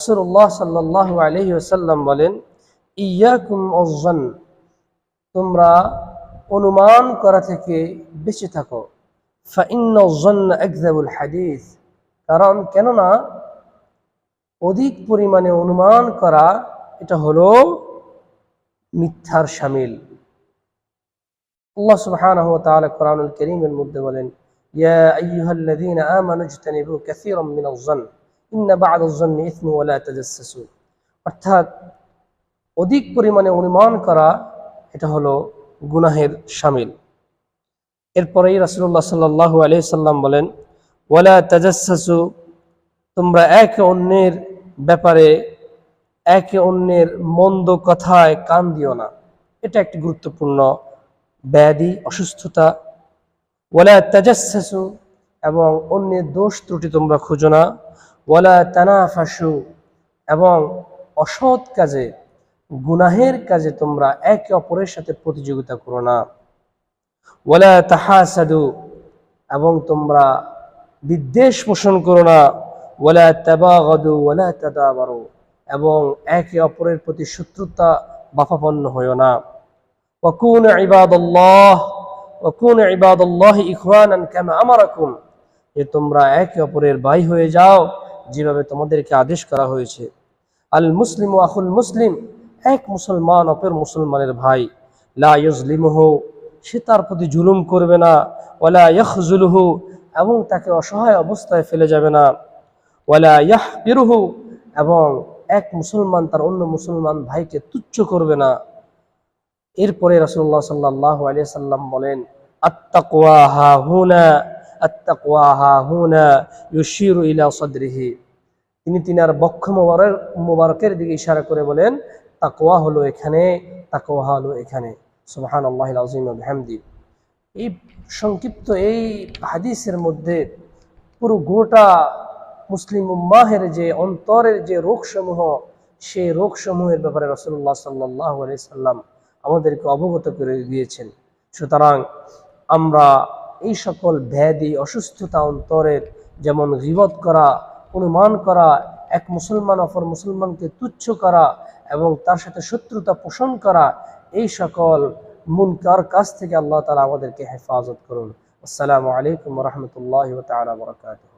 রাসূলুল্লাহ সাল্লাল্লাহু আলাইহি ওয়াসাল্লাম বলেন, ইয়াকুম ওয়াজ-যন, তোমরা অনুমান করা থেকে বেঁচে থাকো। ফাইন্নাজ-যন্না আকযাবুল হাদিস, কারণ কেননা অধিক পরিমাণে অনুমান করা এটা হলো মিথ্যার শামিল। আল্লাহ সুবহানাহু ওয়া তাআলা কোরআনুল কারীমের মধ্যে বলেন, ইয়া আইয়ুহাল্লাযীনা আমানু ইজতানিবু কাসীরাম মিনাজ-যন ইন্না বা'দাজ-যন্নি ইসমুন ওয়া লা তাজাসসাসু, অর্থাৎ অধিক পরিমাণে অনুমান করা এটা হলো গুনাহের শামিল। এরপরেই রাসূলুল্লাহ সাল্লাল্লাহু আলাইহি সাল্লাম বলেন, ওয়ালা তাজাসসাসু, তোমরা একে অন্যের ব্যাপারে একে অন্যের মন্দ কথায় কান দিও না। এটা একটি গুরুত্বপূর্ণ ব্যাধি, অসুস্থতা। ওয়ালা তাজাসসাসু, এবং অন্যের দোষ ত্রুটি তোমরা খুঁজো না। ওয়ালা তানাফাসু, এবং অসৎ কাজে গুনাহের কাজে তোমরা একে অপরের সাথে প্রতিযোগিতা করো না। ওয়ালা তাহাসাদু, এবং তোমরা বিদ্বেষ পোষণ করো না। ওয়ালা তাবাগাদু ওয়ালা তাদাবারু, এবং একে অপরের প্রতি শত্রুতা বাফাপন্ন হইও না। ওয়াকুনু ইবাদাল্লাহি ইখওয়ানান কামা আমারাকুম, যে তোমরা একে অপরের ভাই হয়ে যাও যেভাবে তোমাদেরকে আদেশ করা হয়েছে। আল মুসলিমু আখুল মুসলিম, এক মুসলমান অপর মুসলমানের ভাই। লা ইউজলিমুহু, সে তার প্রতি জুলুম করবে না। ওয়ালা ইয়াখযুলুহু, এবং তাকে অসহায় অবস্থায় ফেলে যাবে না। ওয়ালা ইয়াহকিরুহু, এবং এক মুসলমান তার অন্য মুসলমান ভাইকে তুচ্ছ করবে না। এরপরে রাসূলুল্লাহ সাল্লাল্লাহু আলাইহি সাল্লাম বলেন, আত-তাকওয়া হাহুনা, আত-তাকওয়া হাহুনা, ইউশিরু ইলা সাদরিহি। তিনি তিনার বক্ষ মোবারকের দিকে ইশারা করে বলেন, তাকওয়া হলো এখানে, তাকওয়া হলো এখানে। সুবহানাল্লাহিল আযীম ওয়া বিহামদি। এই সংক্ষিপ্ত এই হাদিসের মধ্যে পুরো গোটা মুসলিম উম্মাহের যে অন্তরের যে রোগসমূহ, সেই রোগসমূহের ব্যাপারে রাসূলুল্লাহ সাল্লাল্লাহু আলাইহি সাল্লাম আমাদেরকে অবগত করে দিয়েছেন। সুতরাং আমরা এই সকল ব্যাধি, অসুস্থতা অন্তরের, যেমন গীবত করা, অনুমান করা, এক মুসলমান অপর মুসলমানকে তুচ্ছ করা এবং তার সাথে শত্রুতা পোষণ করা, এই সকল মুনকার কাজ থেকে আল্লাহ তাআলা আমাদেরকে হেফাজত করুন। আসসালামু আলাইকুম ওয়া রাহমাতুল্লাহি ওয়া তাআলা ওয়া বারাকাতুহু।